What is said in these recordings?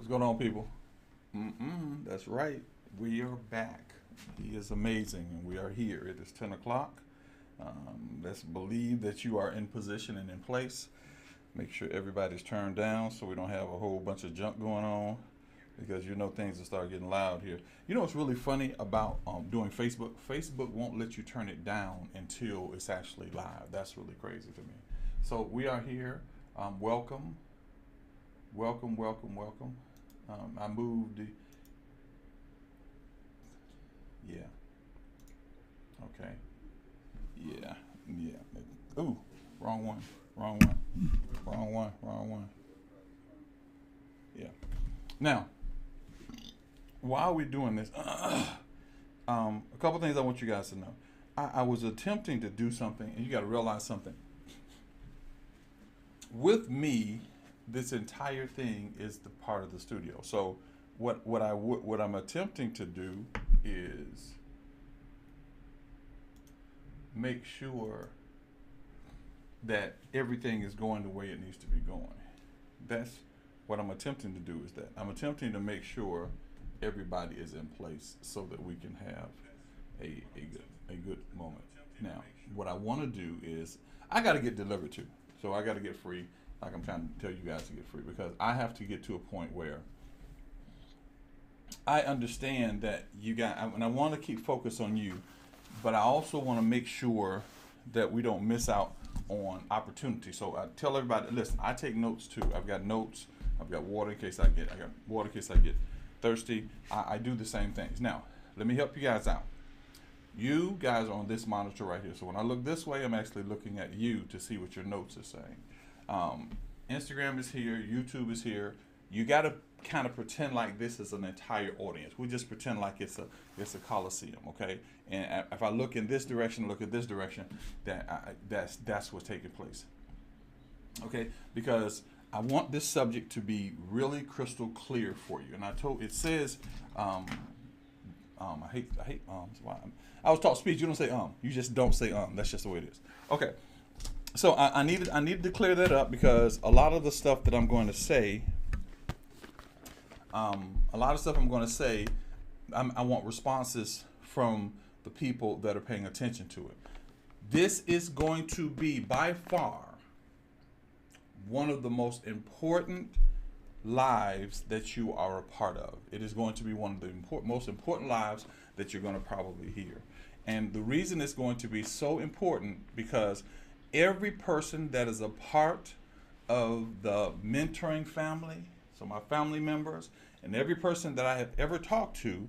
What's going on, people? That's right. We are back. He is amazing, and we are here. It is 10 o'clock. Let's believe that you are in position and in place. Make sure everybody's turned down so we don't have a whole bunch of junk going on, because you know things will start getting loud here. You know what's really funny about doing Facebook? Facebook won't let you turn it down until it's actually live. That's really crazy to me. So we are here. Welcome. Welcome. I moved. Yeah. Okay. Yeah. Ooh, wrong one. Yeah. Now, while we're doing this, a couple things I want you guys to know. I was attempting to do something, and you got to realize something. With me, this entire thing is the part of the studio. So what I'm attempting to do is make sure that everything is going the way it needs to be going. That's what I'm attempting to do, is that I'm attempting to make sure everybody is in place so that we can have a good moment. Now, what I want to do is I got to get delivered to. So I got to get free. Like I'm trying to tell you guys to get free, because I have to get to a point where I understand that you got, and I want to keep focus on you, but I also want to make sure that we don't miss out on opportunity. So I tell everybody, listen, I take notes too. I've got notes. I've got water in case I get thirsty. I do the same things. Now, let me help you guys out. You guys are on this monitor right here. So when I look this way, I'm actually looking at you to see what your notes are saying. Instagram is here, YouTube is here. You got to kind of pretend like this is an entire audience. We just pretend like it's a coliseum, okay? And if I look in this direction, look at this direction, that's what's taking place, okay? Because I want this subject to be really crystal clear for you. And it says, I hate I was taught speech. You don't say you just don't say That's just the way it is. Okay. So I needed to clear that up, because a lot of the stuff that I'm going to say, I want responses from the people that are paying attention to it. This is going to be by far one of the most important lives that you are a part of. It is going to be one of the most important lives that you're going to probably hear. And the reason it's going to be so important, because every person that is a part of the mentoring family, so my family members, and every person that I have ever talked to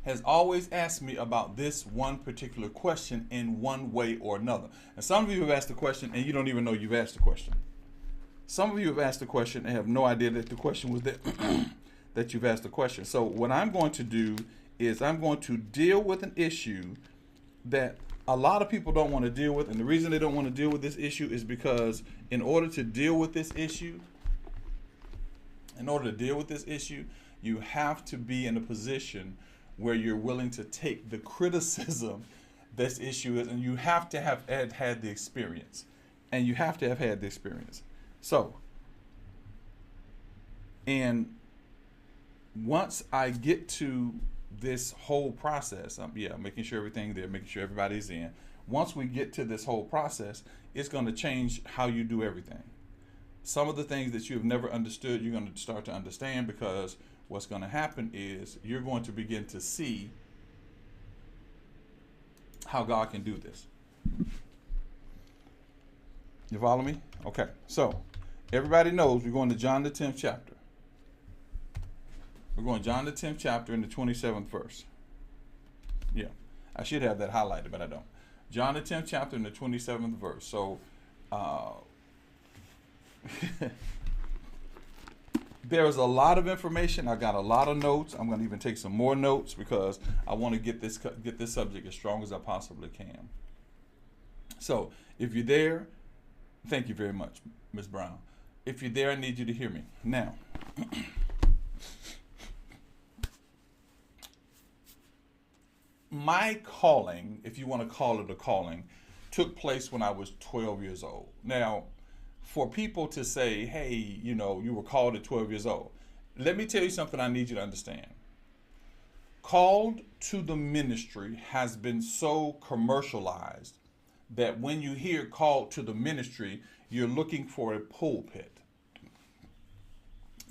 has always asked me about this one particular question in one way or another. And some of you have asked the question and you don't even know you've asked the question. Some of you have asked the question and have no idea that the question was that that you've asked the question. So what I'm going to do is I'm going to deal with an issue that a lot of people don't want to deal with. And the reason they don't want to deal with this issue is because in order to deal with this issue, you have to be in a position where you're willing to take the criticism this issue is, and you have to have had the experience. So, and once I get to this whole process, making sure everything there, making sure everybody's in. Once we get to this whole process, it's going to change how you do everything. Some of the things that you have never understood, you're going to start to understand, because what's going to happen is you're going to begin to see how God can do this. You follow me? Okay. So everybody knows we're going to John the 10th chapter. We're going to John the 10th chapter in the 27th verse. Yeah, I should have that highlighted, but I don't. John the 10th chapter in the 27th verse. So there's a lot of information. I got a lot of notes. I'm going to even take some more notes, because I want to get this subject as strong as I possibly can. So if you're there, thank you very much, Ms. Brown. If you're there, I need you to hear me. Now, my calling, if you want to call it a calling, took place when I was 12 years old. Now, for people to say, hey, you were called at 12 years old. Let me tell you something I need you to understand. Called to the ministry has been so commercialized that when you hear called to the ministry, you're looking for a pulpit.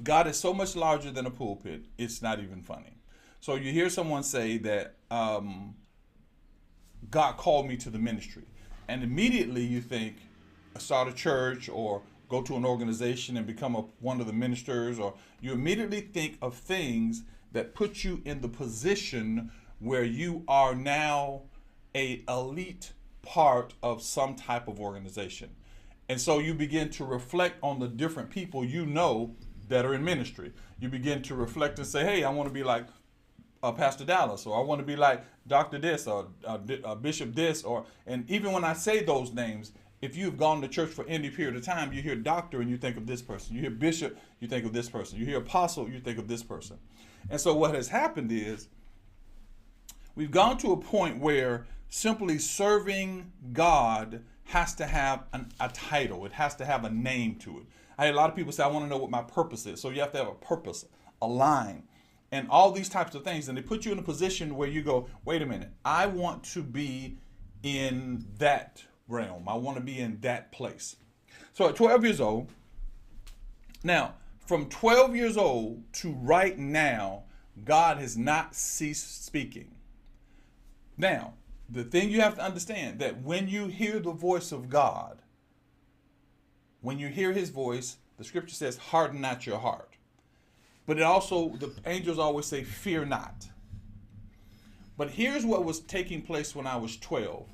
God is so much larger than a pulpit, it's not even funny. So you hear someone say that God called me to the ministry, and immediately you think, start a church or go to an organization and become one of the ministers, or you immediately think of things that put you in the position where you are now a elite part of some type of organization. And so you begin to reflect on the different people that are in ministry. You begin to reflect and say, hey, I want to be like Pastor Dallas, or I want to be like Dr. this, or Bishop this, and even when I say those names, if you've gone to church for any period of time, you hear doctor and you think of this person. You hear bishop, you think of this person. You hear apostle, you think of this person. And so what has happened is we've gone to a point where simply serving God has to have a title. It has to have a name to it. I had a lot of people say, I want to know what my purpose is. So you have to have a purpose, a line, and all these types of things. And they put you in a position where you go, wait a minute, I want to be in that realm. I want to be in that place. So at 12 years old, now from 12 years old to right now, God has not ceased speaking. Now, the thing you have to understand that when you hear the voice of God, when you hear his voice, the scripture says, harden not your heart. But it also, the angels always say, fear not. But here's what was taking place when I was 12.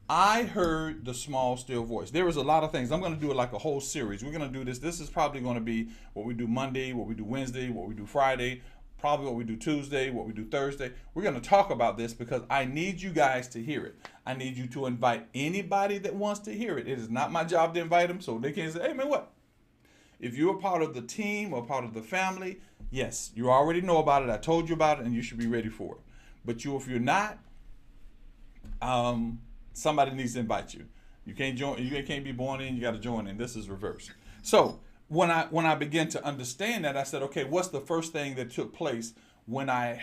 I heard the small, still voice. There was a lot of things. I'm going to do it like a whole series. We're going to do this. This is probably going to be what we do Monday, what we do Wednesday, what we do Friday, probably what we do Tuesday, what we do Thursday. We're going to talk about this because I need you guys to hear it. I need you to invite anybody that wants to hear it. It is not my job to invite them, so they can't say, hey, man, what? If you're a part of the team or part of the family, yes, you already know about it. I told you about it, and you should be ready for it. But if you're not, somebody needs to invite you. You can't join. You can't be born in. You got to join in. This is reverse. So when I began to understand that, I said, okay, what's the first thing that took place when I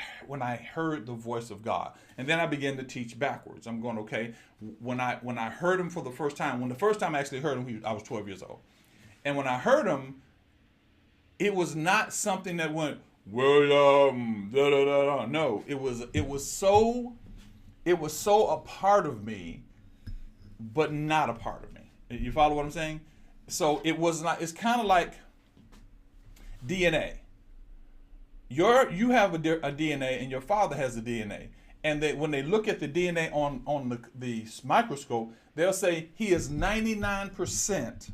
heard the voice of God? And then I began to teach backwards. I'm going, okay, when I heard him for the first time, when the first time I actually heard him, I was 12 years old. And when I heard him, it was not something that went, well, da da da da. No, it was so a part of me, but not a part of me. You follow what I'm saying? So it was not. It's kind of like DNA. You have a DNA, and your father has a DNA. And when they look at the DNA on the microscope, they'll say he is 99%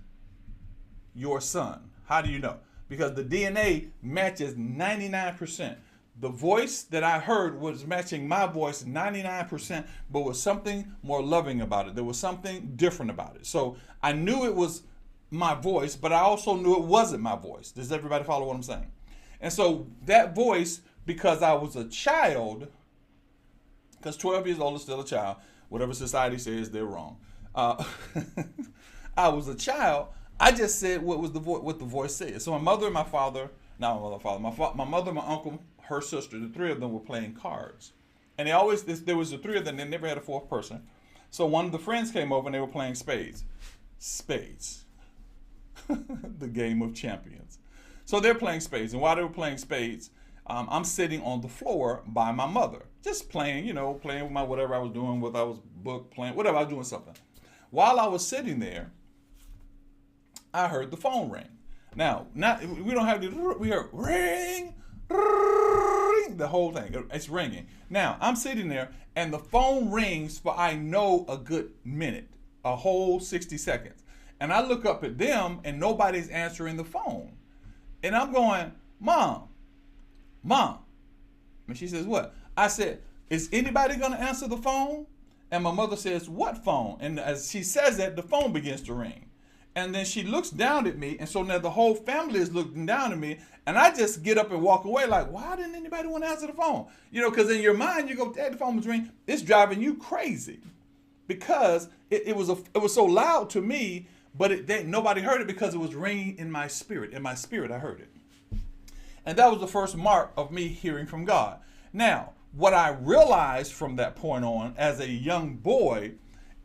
your son. How do you know? Because the DNA matches 99%. The voice that I heard was matching my voice 99%, but was something more loving about it. There was something different about it. So I knew it was my voice, but I also knew it wasn't my voice. Does everybody follow what I'm saying? And so that voice, because I was a child, because 12 years old is still a child, whatever society says, they're wrong. I was a child. I just said what the voice said. So my mother and my father, not my father, my mother, my uncle, her sister, the three of them were playing cards. And there was the three of them, they never had a fourth person. So one of the friends came over and they were playing spades. Spades. The game of champions. So they're playing spades. And while they were playing spades, I'm sitting on the floor by my mother. Just playing, playing with my whatever I was doing, whether I was book playing, whatever, I was doing something. While I was sitting there, I heard the phone ring. Now, we don't have to, we heard ring, ring, the whole thing. It's ringing. Now, I'm sitting there, and the phone rings for, I know, a good minute, a whole 60 seconds. And I look up at them, and nobody's answering the phone. And I'm going, Mom. And she says, what? I said, is anybody going to answer the phone? And my mother says, what phone? And as she says that, the phone begins to ring. And then she looks down at me, and so now the whole family is looking down at me, and I just get up and walk away like, why didn't anybody want to answer the phone? Because in your mind, you go, Dad, the phone was ringing. It's driving you crazy because it was so loud to me, but nobody heard it because it was ringing in my spirit. In my spirit, I heard it. And that was the first mark of me hearing from God. Now, what I realized from that point on as a young boy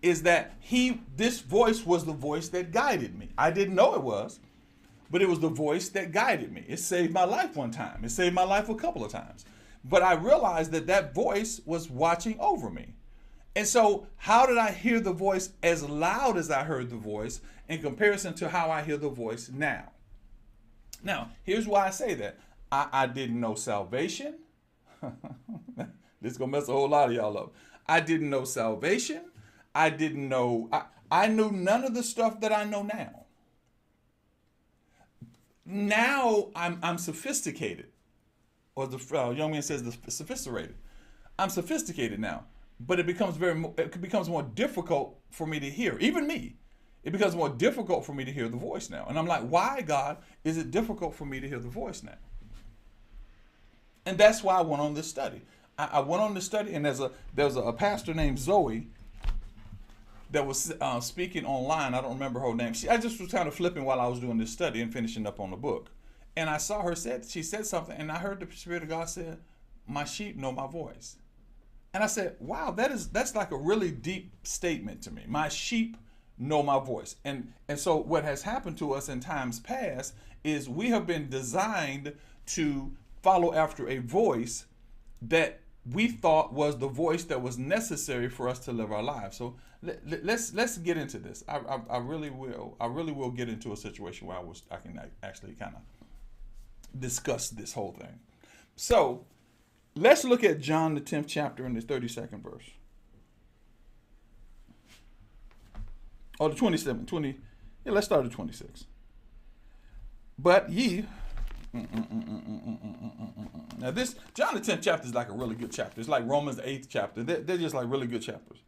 is that this voice was the voice that guided me. I didn't know it was, but it was the voice that guided me. It saved my life one time. It saved my life a couple of times. But I realized that voice was watching over me. And so how did I hear the voice as loud as I heard the voice in comparison to how I hear the voice now? Now, here's why I say that. I didn't know salvation. This is going to mess a whole lot of y'all up. I didn't know salvation. I didn't know, I knew none of the stuff that I know now. Now I'm sophisticated. Or the young man says the sophisticated. I'm sophisticated now. But it becomes more difficult for me to hear. Even me. It becomes more difficult for me to hear the voice now. And I'm like, why, God, is it difficult for me to hear the voice now? And that's why I went on this study. I went on this study, and there was a pastor named Zoe that was speaking online. I don't remember her name. I just was kind of flipping while I was doing this study and finishing up on the book. And I saw her she said something, and I heard the Spirit of God said, "My sheep know my voice." And I said, wow, that's like a really deep statement to me. My sheep know my voice. And so what has happened to us in times past is we have been designed to follow after a voice that we thought was the voice that was necessary for us to live our lives. So let's get into this. I really will get into a situation where I can actually kind of discuss this whole thing. So let's look at John the 10th chapter and the 32nd verse. Or the 27, 20. Yeah, let's start at 26. But ye. Now this, John the 10th chapter is like a really good chapter. It's like Romans the 8th chapter. They're just like really good chapters.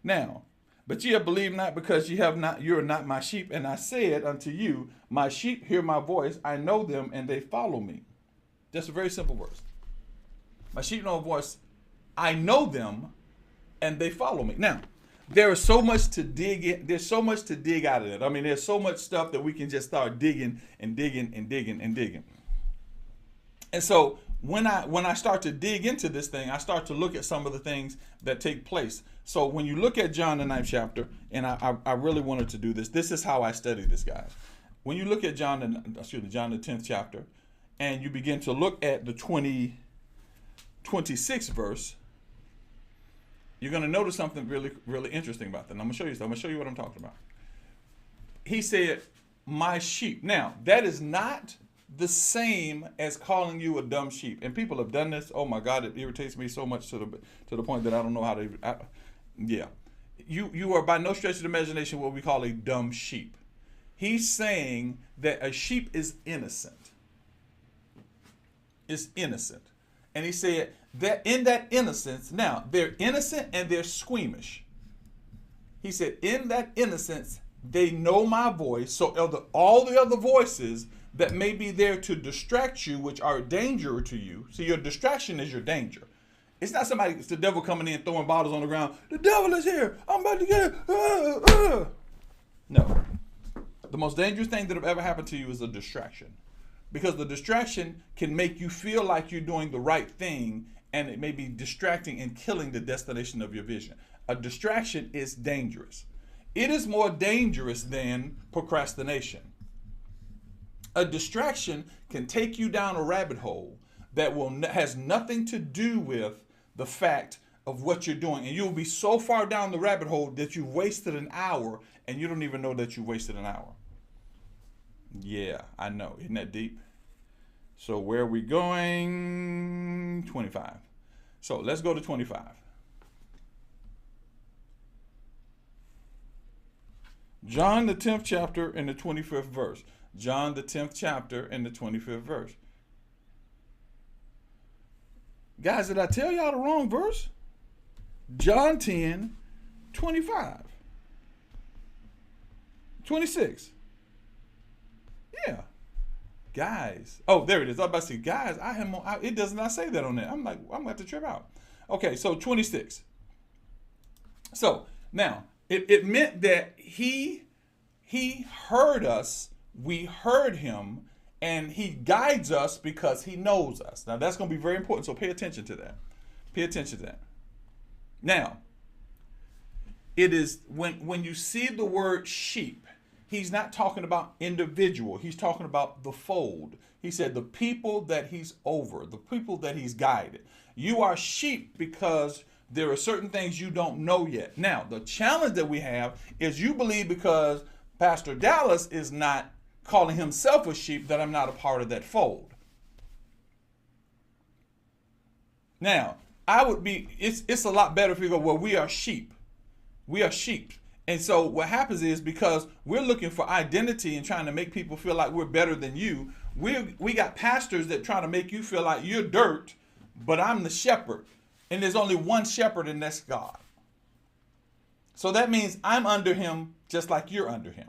Now, but ye have believed not because you are not my sheep. And I said unto you, my sheep hear my voice. I know them and they follow me. That's a very simple verse. My sheep know a voice. I know them and they follow me. Now, there is so much to dig in. There's so much to dig out of it. I mean, there's so much stuff that we can just start digging and digging and digging and digging. And so when I start to dig into this thing, I start to look at some of the things that take place. So when you look at John the 9th chapter, and I really wanted to do this. This is how I study this, guys. When you look at John the 10th chapter, and you begin to look at the 26th verse, you're going to notice something really, really interesting about that. And I'm going to show you something. I'm going to show you what I'm talking about. He said, my sheep. Now, that is not the same as calling you a dumb sheep. And people have done this. Oh my God, it irritates me so much to the point that I don't know how to. You are by no stretch of the imagination what we call a dumb sheep. He's saying that a sheep is innocent. It's innocent. And he said that in that innocence, now they're innocent and they're squeamish. He said, in that innocence, they know my voice. So all the other voices that may be there to distract you, which are a danger to you. See, your distraction is your danger. It's not it's the devil coming in throwing bottles on the ground. The devil is here. I'm about to get it. No. The most dangerous thing that have ever happened to you is a distraction. Because the distraction can make you feel like you're doing the right thing, and it may be distracting and killing the destination of your vision. A distraction is dangerous. It is more dangerous than procrastination. A distraction can take you down a rabbit hole that has nothing to do with the fact of what you're doing. And you'll be so far down the rabbit hole that you've wasted an hour and you don't even know that you wasted an hour. Yeah, I know. Isn't that deep? So where are we going? 25. So let's go to 25. John the 10th chapter and the 25th verse. John the 10th chapter and the 25th verse. Guys, did I tell y'all the wrong verse? John 10, 25. 26. Yeah. Guys. Oh, there it is. I was about to say, guys, it does not say that on there. I'm like, I'm going to have to trip out. Okay, so 26. So, now, it meant that he he heard us, we heard him, and he guides us because he knows us. Now that's going to be very important, so pay attention to that. Pay attention to that. Now, it is when you see the word sheep, he's not talking about individual. He's talking about the fold. He said the people that he's over, the people that he's guided. You are sheep because there are certain things you don't know yet. Now, the challenge that we have is you believe because Pastor Dallas is not calling himself a sheep that I'm not a part of that fold. Now, it's a lot better if you go, well, we are sheep. We are sheep. And so what happens is because we're looking for identity and trying to make people feel like we're better than you, we got pastors that try to make you feel like you're dirt, but I'm the shepherd. And there's only one shepherd, and that's God. So that means I'm under him just like you're under him.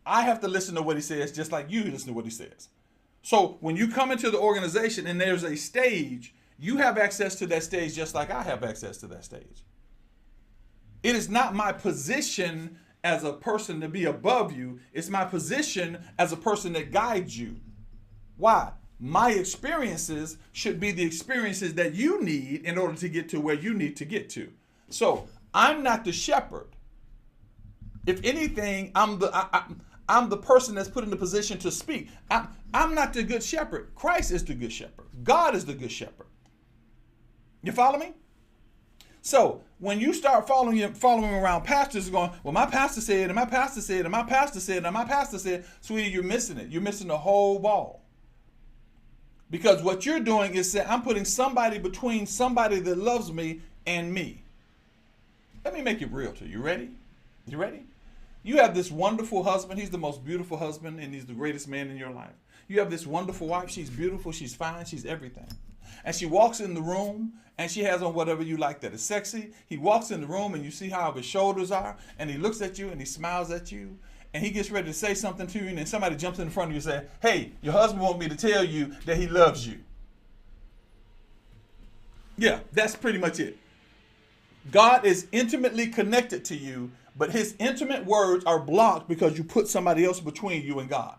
I have to listen to what he says just like you listen to what he says. So when you come into the organization and there's a stage, you have access to that stage just like I have access to that stage. It is not my position as a person to be above you. It's my position as a person that guides you. Why? My experiences should be the experiences that you need in order to get to where you need to get to. So I'm not the shepherd. If anything, I'm the person that's put in the position to speak. I'm not the good shepherd. Christ is the good shepherd. God is the good shepherd. You follow me? So when you start following around pastors going, well, my pastor said, and my pastor said, and my pastor said, and my pastor said, sweetie, you're missing it. You're missing the whole ball. Because what you're doing is saying, I'm putting somebody between somebody that loves me and me. Let me make it real to you. You ready? You ready? You have this wonderful husband. He's the most beautiful husband, and he's the greatest man in your life. You have this wonderful wife. She's beautiful. She's fine. She's everything. And she walks in the room, and she has on whatever you like that is sexy. He walks in the room, and you see how his shoulders are, and he looks at you, and he smiles at you, and he gets ready to say something to you, and then somebody jumps in front of you and says, hey, your husband wants me to tell you that he loves you. Yeah, that's pretty much it. God is intimately connected to you, but his intimate words are blocked because you put somebody else between you and God.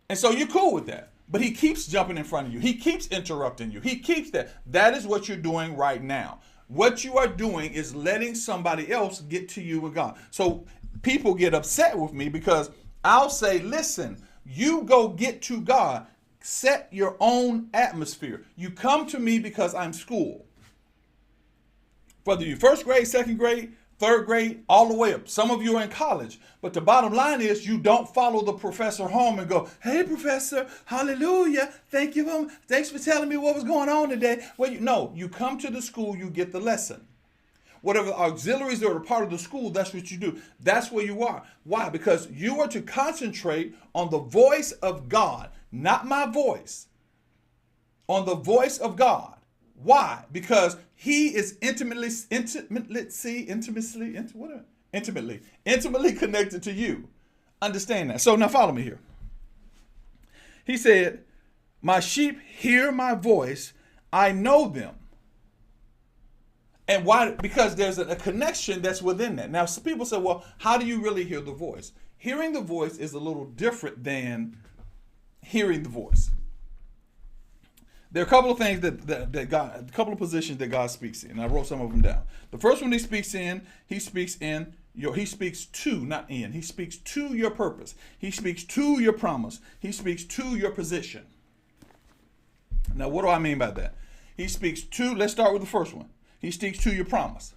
And so you're cool with that. But he keeps jumping in front of you. He keeps interrupting you. He keeps that. That is what you're doing right now. What you are doing is letting somebody else get to you with God. So people get upset with me because I'll say, listen, you go get to God. Set your own atmosphere. You come to me because I'm school. Whether you're first grade, second grade, third grade, all the way up. Some of you are in college. But the bottom line is you don't follow the professor home and go, hey, professor, hallelujah. Thank you. Thanks for telling me what was going on today. Well, you come to the school, you get the lesson. Whatever auxiliaries are a part of the school, that's what you do. That's where you are. Why? Because you are to concentrate on the voice of God, not my voice, on the voice of God. Why? Because he is intimately connected to you. Understand that. So now follow me here. He said, my sheep hear my voice. I know them. And why? Because there's a connection that's within that. Now, some people say, well, how do you really hear the voice? Hearing the voice is a little different than hearing the voice. There are a couple of things that God, a couple of positions that God speaks in. I wrote some of them down. The first one he speaks to, not in. He speaks to your purpose. He speaks to your promise. He speaks to your position. Now, what do I mean by that? He speaks to, let's start with the first one. He speaks to your promise.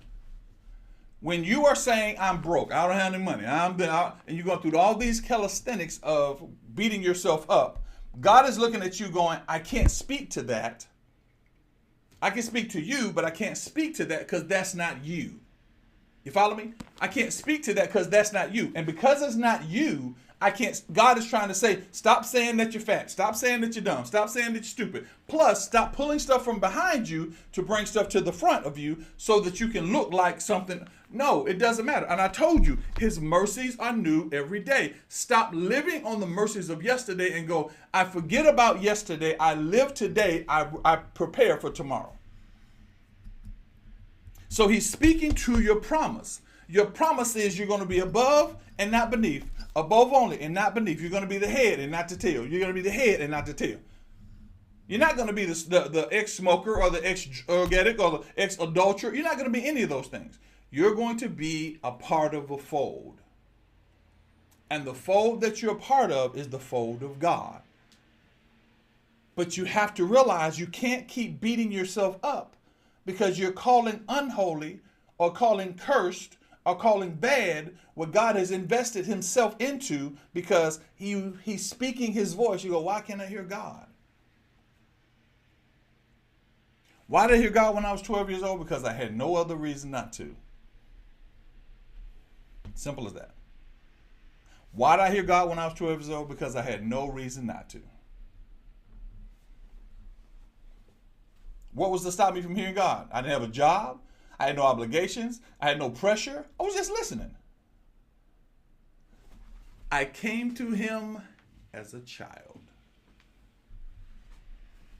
When you are saying, I'm broke, I don't have any money, and you're going through all these calisthenics of beating yourself up, God is looking at you going, I can't speak to that. I can speak to you, but I can't speak to that because that's not you. You follow me? I can't speak to that because that's not you. And because it's not you, I can't. God is trying to say, stop saying that you're fat. Stop saying that you're dumb. Stop saying that you're stupid. Plus, stop pulling stuff from behind you to bring stuff to the front of you so that you can look like something. No, it doesn't matter. And I told you, his mercies are new every day. Stop living on the mercies of yesterday and go, I forget about yesterday. I live today. I prepare for tomorrow. So he's speaking to your promise. Your promise is you're going to be above and not beneath, above only and not beneath. You're going to be the head and not the tail. You're going to be the head and not the tail. You're not going to be the ex-smoker or the ex-drug or the ex-adulterer. You're not going to be any of those things. You're going to be a part of a fold. And the fold that you're a part of is the fold of God. But you have to realize you can't keep beating yourself up because you're calling unholy or calling cursed or calling bad what God has invested himself into because he's speaking his voice. You go, why can't I hear God? Why did I hear God when I was 12 years old? Because I had no other reason not to. Simple as that. Why did I hear God when I was 12 years old? Because I had no reason not to. What was to stop me from hearing God? I didn't have a job. I had no obligations. I had no pressure. I was just listening. I came to him as a child.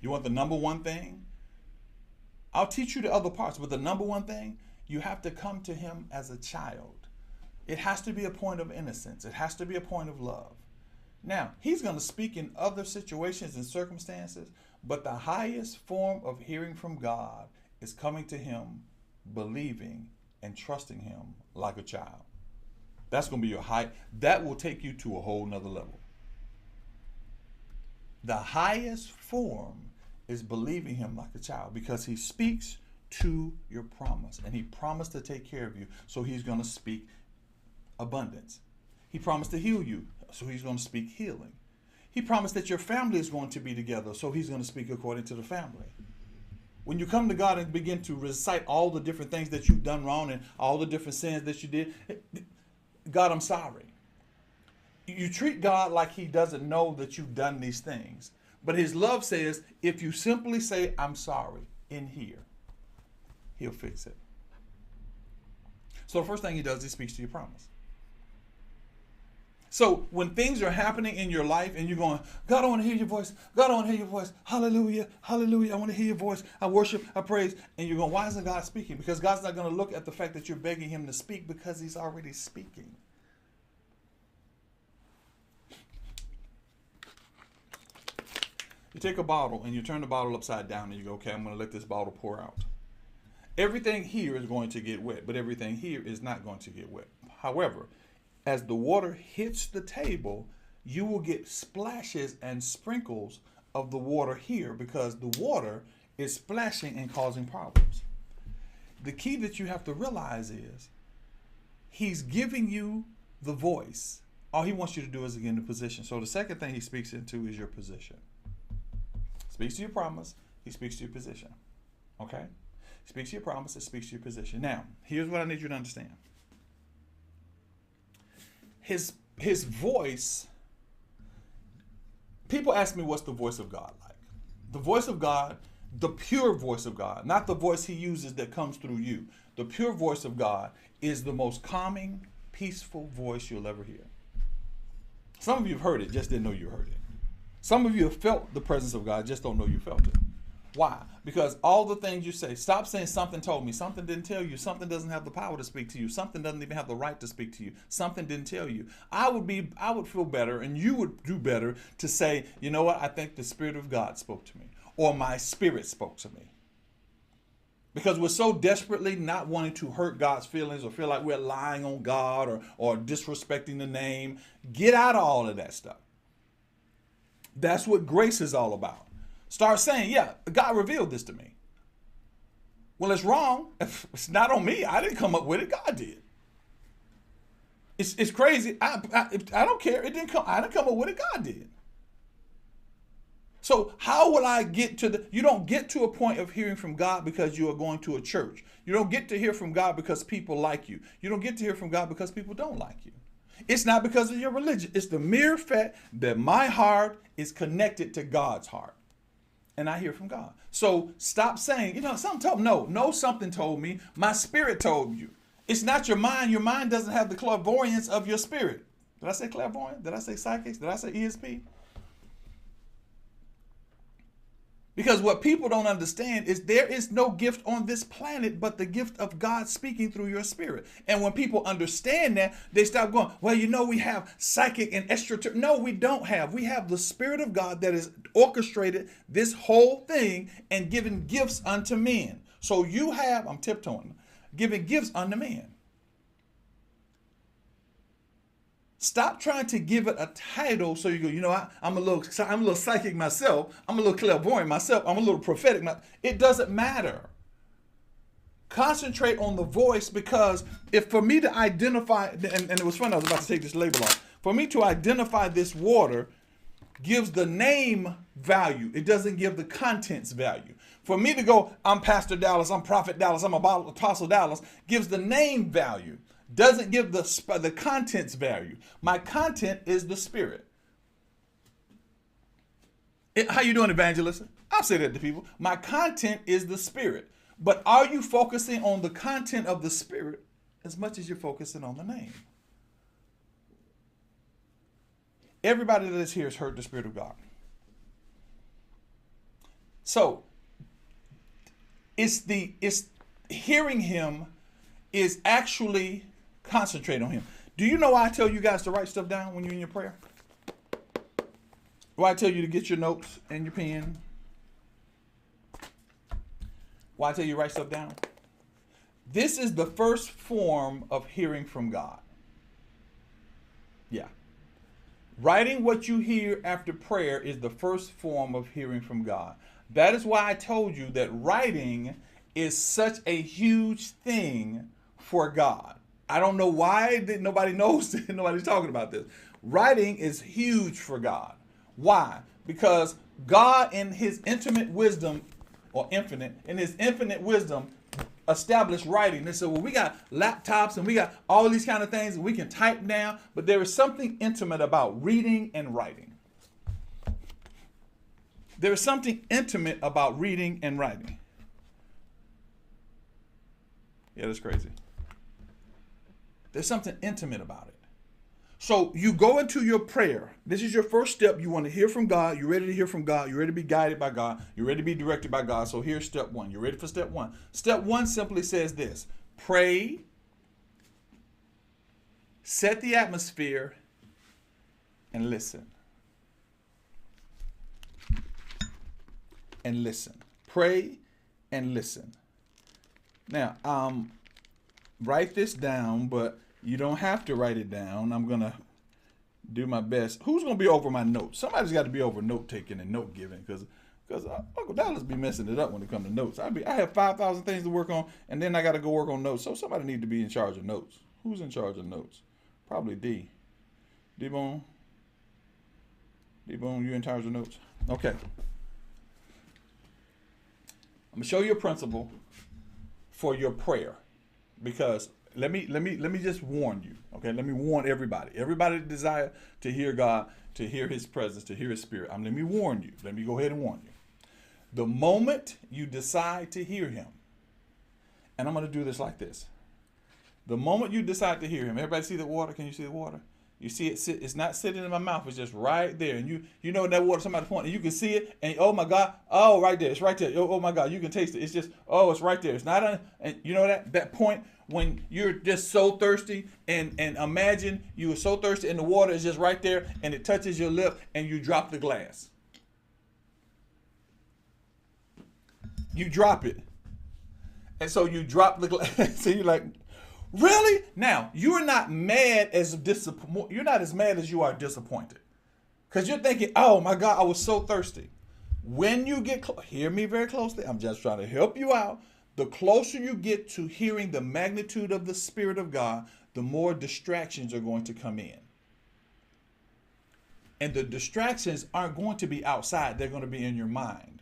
You want the number one thing? I'll teach you the other parts, but the number one thing, you have to come to him as a child. It has to be a point of innocence. It has to be a point of love. Now, he's going to speak in other situations and circumstances, but the highest form of hearing from God is coming to him, believing and trusting him like a child. That's going to be your high. That will take you to a whole nother level. The highest form is believing him like a child because he speaks to your promise and he promised to take care of you. So he's going to speak abundance. He promised to heal you. So he's going to speak healing. He promised that your family is going to be together. So he's going to speak according to the family. When you come to God and begin to recite all the different things that you've done wrong and all the different sins that you did, God, I'm sorry. You treat God like he doesn't know that you've done these things. But his love says, if you simply say, I'm sorry, in here, he'll fix it. So the first thing he does, he speaks to your promise. So when things are happening in your life and you're going, God, I want to hear your voice. God, I want to hear your voice. Hallelujah. Hallelujah. I want to hear your voice. I worship. I praise. And you're going, why isn't God speaking? Because God's not going to look at the fact that you're begging him to speak because he's already speaking. You take a bottle and you turn the bottle upside down and you go, okay, I'm going to let this bottle pour out. Everything here is going to get wet, but everything here is not going to get wet. However, as the water hits the table, you will get splashes and sprinkles of the water here because the water is splashing and causing problems. The key that you have to realize is he's giving you the voice. All he wants you to do is get in the position. So the second thing he speaks into is your position. Speaks to your promise, he speaks to your position. Okay? Speaks to your promise, it speaks to your position. Now, here's what I need you to understand. His voice, people ask me what's the voice of God like? The voice of God, the pure voice of God, not the voice he uses that comes through you. The pure voice of God is the most calming, peaceful voice you'll ever hear. Some of you have heard it, just didn't know you heard it. Some of you have felt the presence of God, just don't know you felt it. Why? Because all the things you say, stop saying something told me, something didn't tell you, something doesn't have the power to speak to you, something doesn't even have the right to speak to you, something didn't tell you. I would feel better and you would do better to say, you know what, I think the Spirit of God spoke to me or my spirit spoke to me. Because we're so desperately not wanting to hurt God's feelings or feel like we're lying on God or disrespecting the name. Get out of all of that stuff. That's what grace is all about. Start saying, yeah, God revealed this to me. Well, it's wrong. It's not on me. I didn't come up with it. God did. It's crazy. I don't care. I didn't come up with it. God did. So how will I get to you don't get to a point of hearing from God because you are going to a church. You don't get to hear from God because people like you. You don't get to hear from God because people don't like you. It's not because of your religion. It's the mere fact that my heart is connected to God's heart. And I hear from God. So stop saying, something told me. No, something told me. My spirit told you. It's not your mind. Your mind doesn't have the clairvoyance of your spirit. Did I say clairvoyant? Did I say psychics? Did I say ESP? Because what people don't understand is there is no gift on this planet but the gift of God speaking through your spirit. And when people understand that, they stop going, well, we have psychic and esoteric. No, we don't have. We have the Spirit of God that has orchestrated this whole thing and given gifts unto men. So you have, I'm tiptoeing, giving gifts unto men. Stop trying to give it a title so you go, I'm a little psychic myself. I'm a little clairvoyant myself. I'm a little prophetic. It doesn't matter. Concentrate on the voice, because if for me to identify, and it was funny, I was about to take this label off. For me to identify this water gives the name value. It doesn't give the contents value. For me to go, I'm Pastor Dallas, I'm Prophet Dallas, I'm Apostle Dallas, gives the name value. Doesn't give the contents value. My content is the Spirit. How you doing, evangelist? I'll say that to people. My content is the Spirit. But are you focusing on the content of the Spirit as much as you're focusing on the name? Everybody that is here has heard the Spirit of God. So it's hearing Him is actually concentrate on Him. Do you know why I tell you guys to write stuff down when you're in your prayer? Why I tell you to get your notes and your pen? Why I tell you to write stuff down? This is the first form of hearing from God. Yeah. Writing what you hear after prayer is the first form of hearing from God. That is why I told you that writing is such a huge thing for God. I don't know why nobody knows, nobody's talking about this. Writing is huge for God. Why? Because God in His intimate wisdom, or infinite, in His infinite wisdom, established writing. They said, well, we got laptops and we got all these kind of things and we can type down, but there is something intimate about reading and writing. There is something intimate about reading and writing. Yeah, that's crazy. There's something intimate about it. So you go into your prayer. This is your first step. You want to hear from God. You're ready to hear from God. You're ready to be guided by God. You're ready to be directed by God. So here's step one. You're ready for step one. Step one simply says this: pray, set the atmosphere, and listen. And listen. Pray and listen. Now, write this down, but you don't have to write it down. I'm going to do my best. Who's going to be over my notes? Somebody's got to be over note taking and note giving, because Uncle Dallas be messing it up when it comes to notes. I have 5,000 things to work on, and then I got to go work on notes. So somebody need to be in charge of notes. Who's in charge of notes? Probably D. D-Bone? D-Bone, you in charge of notes? Okay. I'm going to show you a principle for your prayer, because let me just warn you, okay? Let me warn everybody. Everybody that desire to hear God, to hear His presence, to hear His Spirit. Let me warn you. Let me go ahead and warn you. The moment you decide to hear Him, and I'm going to do this like this. The moment you decide to hear Him, everybody see the water? Can you see the water? You see it sit, it's not sitting in my mouth, it's just right there. And you know that water, somebody's pointing, you can see it, and oh my God, oh right there, it's right there. Oh my God, you can taste it. It's just, oh, it's right there. It's not and you know that point when you're just so thirsty, and imagine you were so thirsty and the water is just right there and it touches your lip and you drop the glass. You drop it. And so you drop the glass. So you're like, really? Now, you're not mad you're not as mad as you are disappointed. Because you're thinking, oh my God, I was so thirsty. When you get hear me very closely. I'm just trying to help you out. The closer you get to hearing the magnitude of the Spirit of God, the more distractions are going to come in. And the distractions aren't going to be outside. They're going to be in your mind.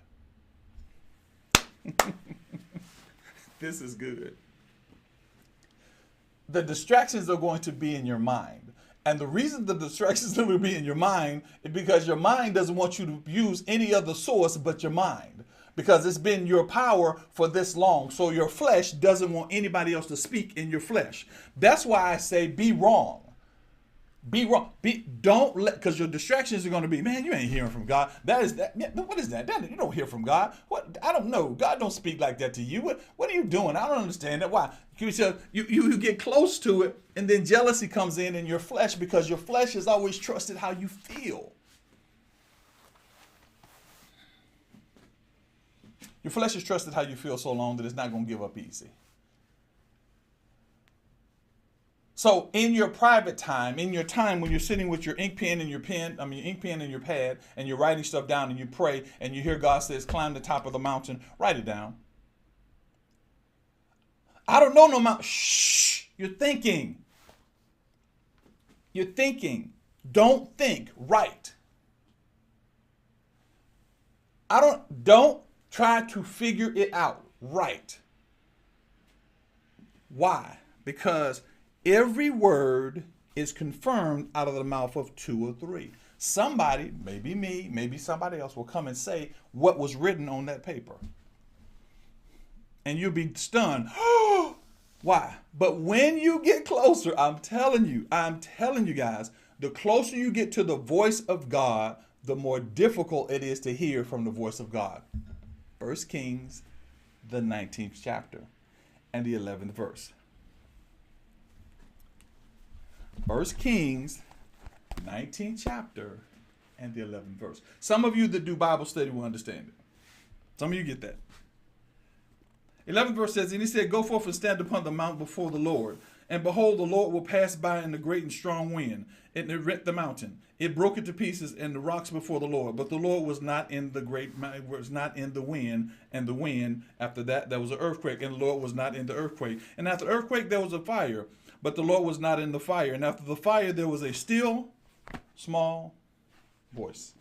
This is good. The distractions are going to be in your mind. And the reason the distractions are going to be in your mind is because your mind doesn't want you to use any other source but your mind. Because it's been your power for this long. So your flesh doesn't want anybody else to speak in your flesh. That's why I say be wrong. Be wrong. Don't let, because your distractions are going to be, man, you ain't hearing from God. That is that. Man, what is that? You don't hear from God. What? I don't know. God don't speak like that to you. What are you doing? I don't understand that. Why? You get close to it, and then jealousy comes in your flesh, because your flesh has always trusted how you feel. Your flesh has trusted how you feel so long that it's not going to give up easy. So in your private time, in your time when you're sitting with your ink pen and your pad, and you're writing stuff down and you pray and you hear God says, climb the top of the mountain, write it down. I don't know no mountain. Shh, you're thinking. You're thinking. Don't think, write. Don't try to figure it out, write. Why? Because every word is confirmed out of the mouth of two or three. Somebody, maybe me, maybe somebody else, will come and say what was written on that paper. And you'll be stunned. Why? But when you get closer, I'm telling you guys, the closer you get to the voice of God, the more difficult it is to hear from the voice of God. 1 Kings, the 19th chapter and the 11th verse. 1 Kings, 19th chapter, and the 11th verse. Some of you that do Bible study will understand it. Some of you get that. 11th verse says, and he said, go forth and stand upon the mount before the Lord. And behold, the Lord will pass by in a great and strong wind, and it rent the mountain. It broke it to pieces and the rocks before the Lord. But the Lord was not in the wind, and the wind, after that, there was an earthquake, and the Lord was not in the earthquake. And after the earthquake, there was a fire, but the Lord was not in the fire. And after the fire, there was a still, small voice.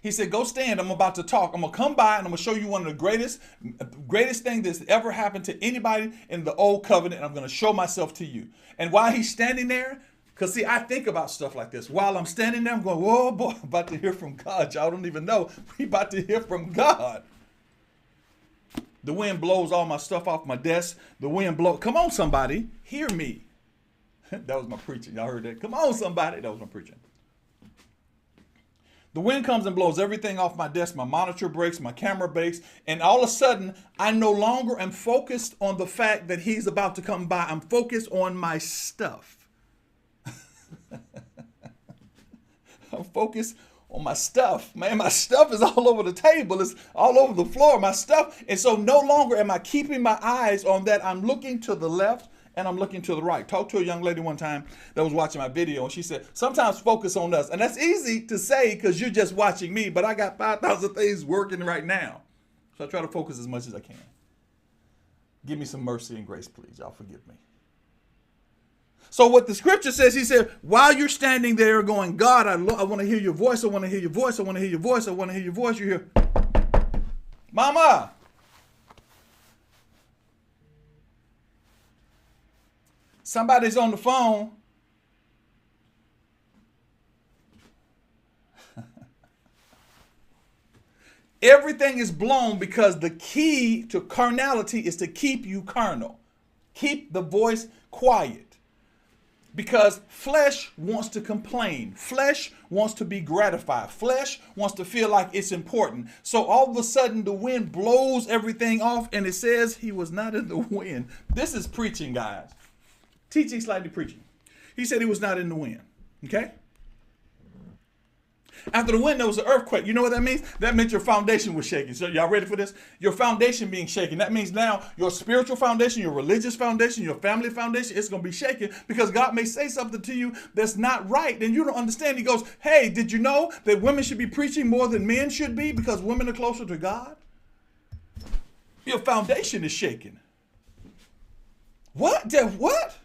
He said, go stand. I'm about to talk. I'm going to come by and I'm going to show you one of the greatest thing that's ever happened to anybody in the old covenant. And I'm going to show myself to you. And while he's standing there, because see, I think about stuff like this. While I'm standing there, I'm going, whoa, boy, I'm about to hear from God. Y'all don't even know. We about to hear from God. The wind blows all my stuff off my desk. The wind blows. Come on, somebody. Hear me. That was my preaching. Y'all heard that? Come on, somebody. That was my preaching. The wind comes and blows everything off my desk. My monitor breaks, my camera breaks, and all of a sudden, I no longer am focused on the fact that he's about to come by. I'm focused on my stuff. I'm focused on my stuff. Man, my stuff is all over the table. It's all over the floor, my stuff. And so no longer am I keeping my eyes on that. I'm looking to the left and I'm looking to the right. Talked to a young lady one time that was watching my video, and she said, sometimes focus on us. And that's easy to say because you're just watching me, but I got 5,000 things working right now. So I try to focus as much as I can. Give me some mercy and grace, please. Y'all forgive me. So what the scripture says, he said, while you're standing there going, God, I want to hear your voice. I want to hear your voice. I want to hear your voice. I want to hear your voice. You hear, Mama. Somebody's on the phone. Everything is blown because the key to carnality is to keep you carnal. Keep the voice quiet. Because flesh wants to complain. Flesh wants to be gratified. Flesh wants to feel like it's important. So all of a sudden the wind blows everything off and it says he was not in the wind. This is preaching, guys. Teaching, slightly preaching. He said he was not in the wind. Okay? After the wind, there was an earthquake. You know what that means? That meant your foundation was shaking. So y'all ready for this? Your foundation being shaken. That means now your spiritual foundation, your religious foundation, your family foundation, it's going to be shaken because God may say something to you that's not right. And you don't understand. He goes, hey, did you know that women should be preaching more than men should be because women are closer to God? Your foundation is shaken. What? What?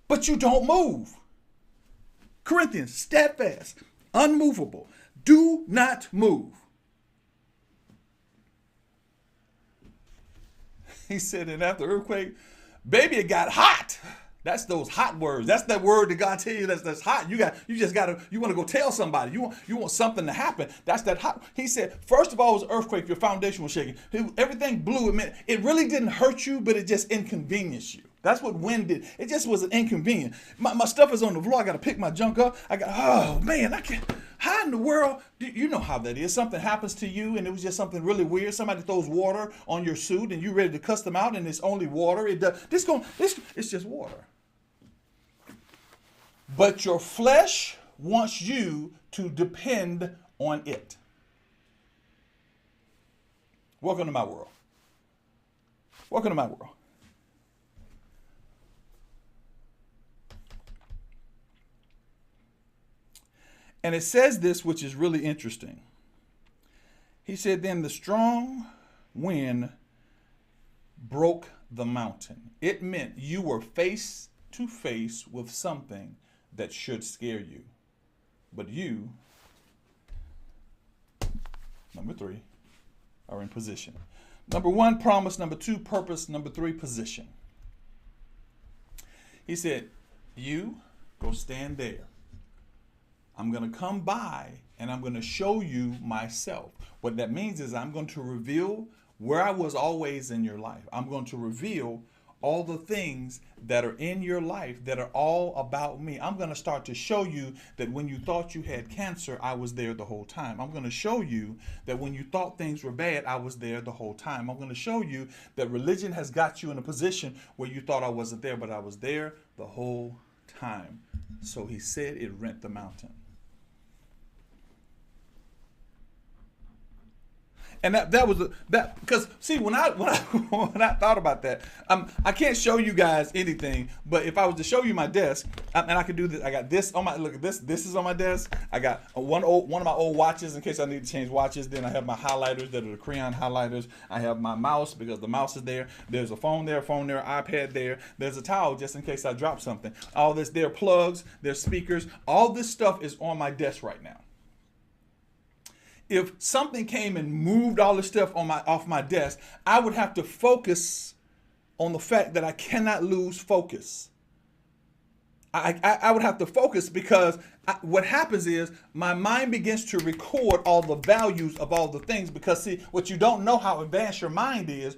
But you don't move. Corinthians, steadfast, unmovable, do not move. He said, and after the earthquake, baby, it got hot. That's those hot words. That's that word that God tell you that's hot. You want to go tell somebody. You want something to happen. That's that hot. He said, first of all, it was an earthquake. Your foundation was shaking. Everything blew. It really didn't hurt you, but it just inconvenienced you. That's what wind did. It just was an inconvenient. My stuff is on the floor. I got to pick my junk up. Oh man, I can't. How in the world? You know how that is. Something happens to you and it was just something really weird. Somebody throws water on your suit and you're ready to cuss them out and it's only water. It's just water. But your flesh wants you to depend on it. Welcome to my world. Welcome to my world. And it says this, which is really interesting. He said, then the strong wind broke the mountain. It meant you were face to face with something that should scare you. But you, number 3, are in position. Number 1, promise. Number 2, purpose. Number 3, position. He said, you go stand there. I'm going to come by and I'm going to show you myself. What that means is I'm going to reveal where I was always in your life. I'm going to reveal all the things that are in your life that are all about me. I'm going to start to show you that when you thought you had cancer, I was there the whole time. I'm going to show you that when you thought things were bad, I was there the whole time. I'm going to show you that religion has got you in a position where you thought I wasn't there, but I was there the whole time. So he said it rent the mountain. And that was because see when I when I thought about that, I can't show you guys anything, but if I was to show you my desk, and I could do this, I got this on my look at this. This is on my desk. I got one of my old watches in case I need to change watches. Then I have my highlighters that are the crayon highlighters. I have my mouse because the mouse is there. There's a phone there, iPad there. There's a towel just in case I drop something. All this, there are plugs, there's speakers. All this stuff is on my desk right now. If something came and moved all this stuff off my desk, I would have to focus on the fact that I cannot lose focus. I would have to focus because what happens is my mind begins to record all the values of all the things because see, what you don't know how advanced your mind is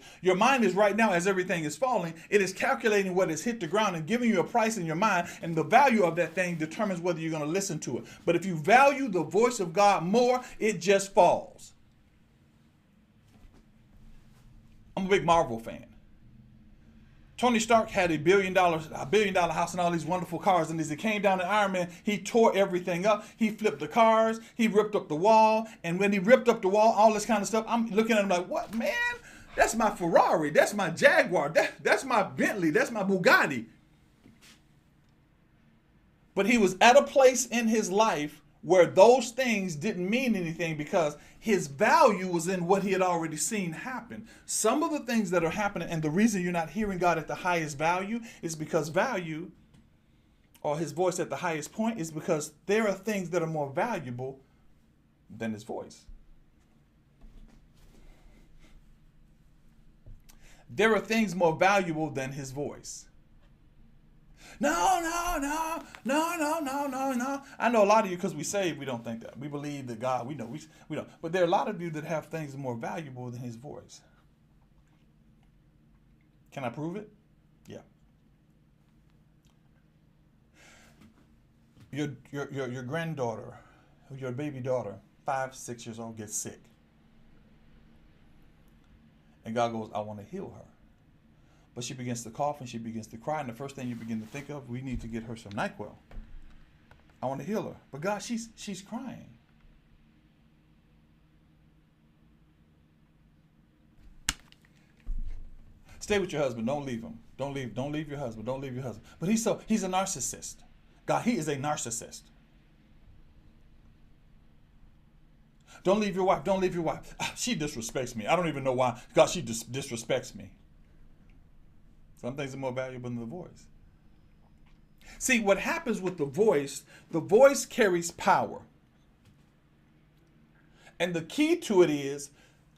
right now as everything is falling, it is calculating what has hit the ground and giving you a price in your mind, and the value of that thing determines whether you're going to listen to it. But if you value the voice of God more, it just falls. I'm a big Marvel fan. Tony Stark had a $1 billion house and all these wonderful cars. And as he came down to Iron Man, he tore everything up. He flipped the cars. He ripped up the wall. And when he ripped up the wall, all this kind of stuff, I'm looking at him like, what, man? That's my Ferrari. That's my Jaguar. That's my Bentley. That's my Bugatti. But he was at a place in his life where those things didn't mean anything because his value was in what he had already seen happen. Some of the things that are happening, and the reason you're not hearing God at the highest value is because value, or his voice at the highest point, is because there are things that are more valuable than his voice. There are things more valuable than his voice. No. I know a lot of you, because we saved, we don't think that. We believe that God, we know, we don't. But there are a lot of you that have things more valuable than his voice. Can I prove it? Yeah. Your granddaughter, your baby daughter, 5, 6 years old, gets sick. And God goes, I want to heal her. But she begins to cough and she begins to cry. And the first thing you begin to think of, we need to get her some NyQuil. I want to heal her. But God, she's crying. Stay with your husband. Don't leave him. Don't leave your husband. Don't leave your husband. But he's a narcissist. God, he is a narcissist. Don't leave your wife. Don't leave your wife. She disrespects me. I don't even know why. God, she disrespects me. Some things are more valuable than the voice. See, what happens with the voice carries power. And the key to it is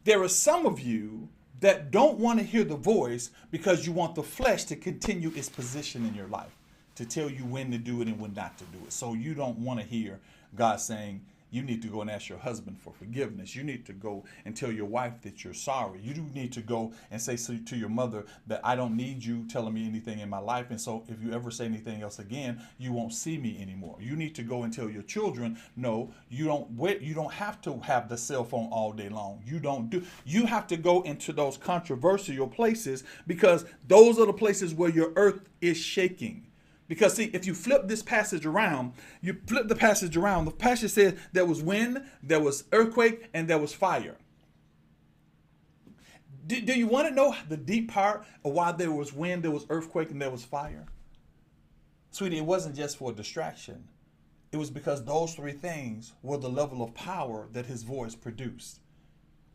there are some of you that don't want to hear the voice because you want the flesh to continue its position in your life, to tell you when to do it and when not to do it. So you don't want to hear God saying, You need to go and ask your husband for forgiveness. You need to go and tell your wife that you're sorry. You do need to go and say to your mother that I don't need you telling me anything in my life. And so if you ever say anything else again, you won't see me anymore. You need to go and tell your children, no, you don't have to have the cell phone all day long. You have to go into those controversial places, because those are the places where your earth is shaking. Because see, if you flip this passage around, the passage says there was wind, there was earthquake, and there was fire. Do you want to know the deep part of why there was wind, there was earthquake, and there was fire? Sweetie, it wasn't just for a distraction. It was because those three things were the level of power that his voice produced.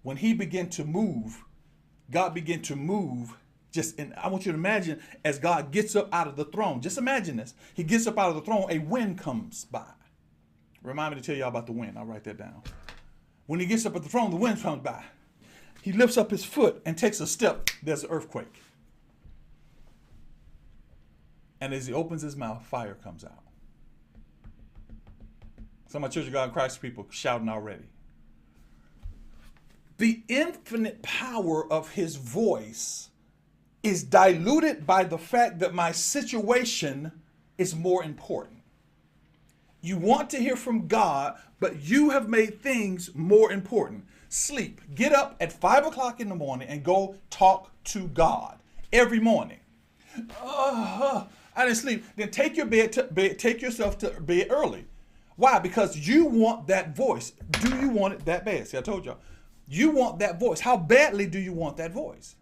When he began to move, God began to move. And I want you to imagine as God gets up out of the throne. Just imagine this. He gets up out of the throne, a wind comes by. Remind me to tell y'all about the wind. I'll write that down. When he gets up at the throne, the wind comes by. He lifts up his foot and takes a step. There's an earthquake. And as he opens his mouth, fire comes out. Some of my Church of God in Christ people shouting already. The infinite power of his voice is diluted by the fact that my situation is more important. You want to hear from God, but you have made things more important. Sleep. Get up at 5 o'clock in the morning and go talk to God every morning. I didn't sleep. Then take yourself to bed early. Why? Because you want that voice. Do you want it that bad? See, I told y'all. You want that voice. How badly do you want that voice?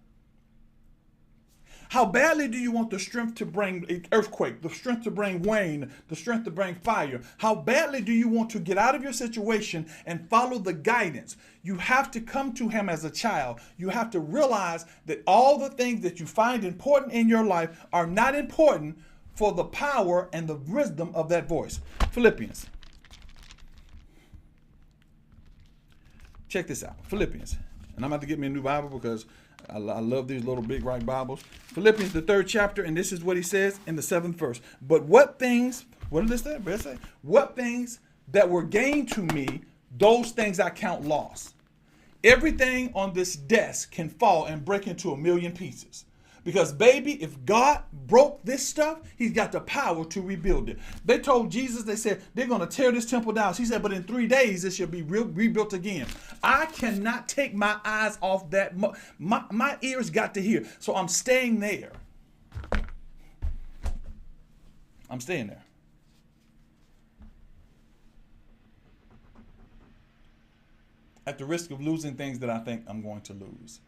How badly do you want the strength to bring an earthquake, the strength to bring rain, the strength to bring fire? How badly do you want to get out of your situation and follow the guidance? You have to come to him as a child. You have to realize that all the things that you find important in your life are not important for the power and the wisdom of that voice. Philippians. Check this out. Philippians. And I'm about to get me a new Bible because I love these little big right Bibles. Philippians, the 3rd chapter, and this is what he says in the 7th verse. But what things, what did this say? What things that were gained to me, those things I count loss. Everything on this desk can fall and break into a million pieces. Because, baby, if God broke this stuff, he's got the power to rebuild it. They told Jesus, they said, they're going to tear this temple down. He said, but in 3 days, it shall be rebuilt again. I cannot take my eyes off that. My ears got to hear. So I'm staying there. I'm staying there. At the risk of losing things that I think I'm going to lose.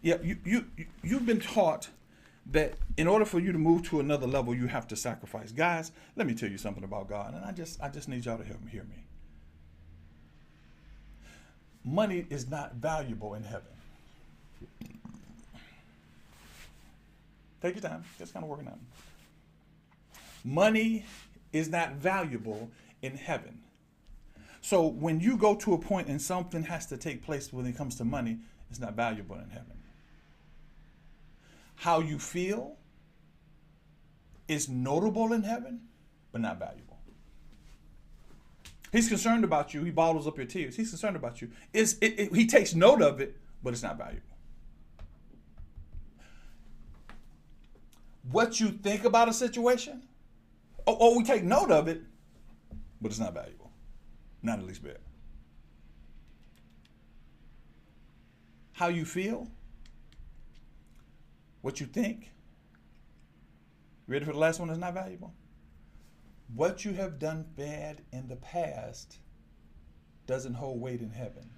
Yeah, you've been taught that in order for you to move to another level, you have to sacrifice. Guys, let me tell you something about God, and I just need y'all to hear me. Money is not valuable in heaven. Take your time. Just kind of working on it. Money is not valuable in heaven. So when you go to a point and something has to take place when it comes to money, it's not valuable in heaven. How you feel is notable in heaven, but not valuable. He's concerned about you. He bottles up your tears. He's concerned about you. He takes note of it, but it's not valuable. What you think about a situation, we take note of it, but it's not valuable. Not at least bit. How you feel, what you think. Ready for the last one is not valuable? What you have done bad in the past doesn't hold weight in heaven.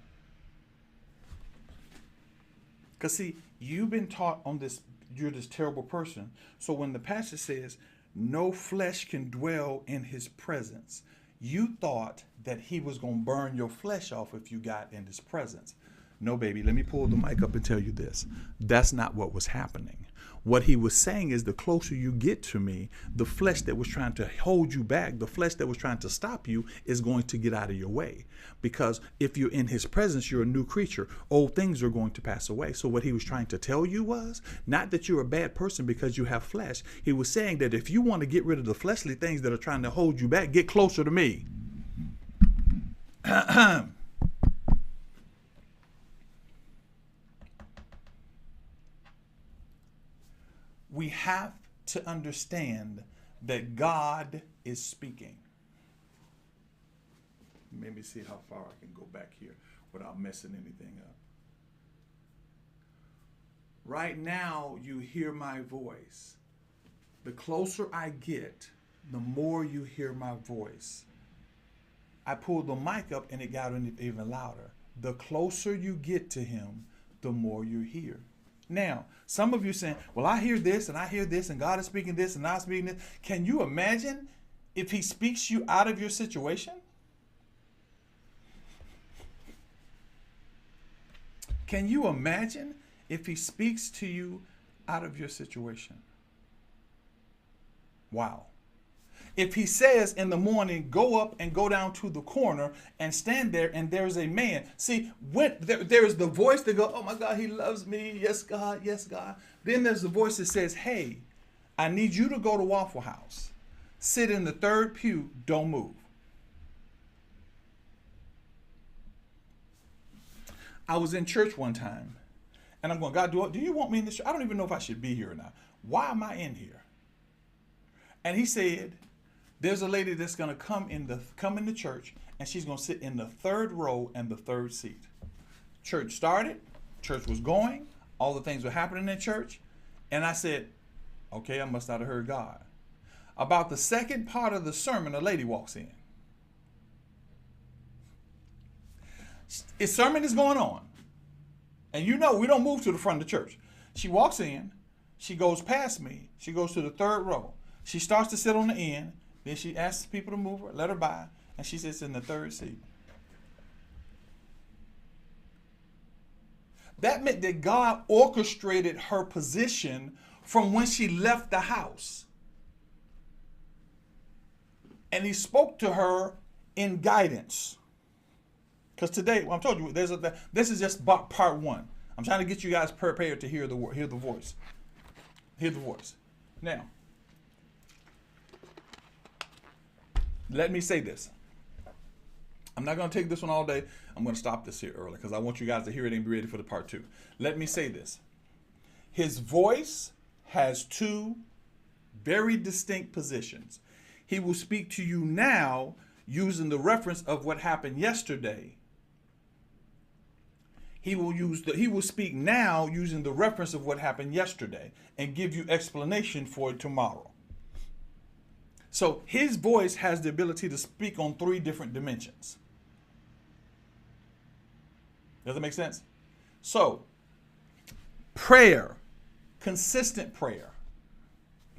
Because see, you've been taught on this, you're this terrible person. So when the passage says, no flesh can dwell in his presence, you thought that he was going to burn your flesh off if you got in his presence. No, baby, let me pull the mic up and tell you this. That's not what was happening. What he was saying is the closer you get to me, the flesh that was trying to hold you back, the flesh that was trying to stop you is going to get out of your way. Because if you're in his presence, you're a new creature. Old things are going to pass away. So what he was trying to tell you was not that you're a bad person because you have flesh. He was saying that if you want to get rid of the fleshly things that are trying to hold you back, get closer to me. We have to understand that God is speaking. Let me see how far I can go back here without messing anything up. Right now, you hear my voice. The closer I get, the more you hear my voice. I pulled the mic up and it got even louder. The closer you get to him, the more you hear. Now, some of you saying, well, I hear this and I hear this and God is speaking this and I'm speaking this. Can you imagine if he speaks you out of your situation? Can you imagine if he speaks to you out of your situation? Wow. If he says in the morning, go up and go down to the corner and stand there and there's a man. See, when there's the voice that goes, oh my God, he loves me. Yes, God. Yes, God. Then there's the voice that says, hey, I need you to go to Waffle House. Sit in the third pew. Don't move. I was in church one time and I'm going, God, do you want me in this church? I don't even know if I should be here or not. Why am I in here? And he said, there's a lady that's going to come in the church and she's going to sit in the third row and the third seat. Church started. Church was going. All the things were happening in church. And I said, okay, I must not have heard God. About the second part of the sermon, a lady walks in. His sermon is going on. And you know, we don't move to the front of the church. She walks in. She goes past me. She goes to the third row. She starts to sit on the end. Then she asks people to move her, let her by, and she sits in the third seat. That meant that God orchestrated her position from when she left the house. And he spoke to her in guidance. Because today, well, I told you, this is just part one. I'm trying to get you guys prepared to hear the voice. Hear the voice. Now, let me say this. I'm not going to take this one all day. I'm going to stop this here early because I want you guys to hear it and be ready for the part two. Let me say this. His voice has two very distinct positions. He will speak to you now using the reference of what happened yesterday. He will speak now using the reference of what happened yesterday and give you explanation for it tomorrow. So his voice has the ability to speak on three different dimensions. Does that make sense? So, prayer, consistent prayer.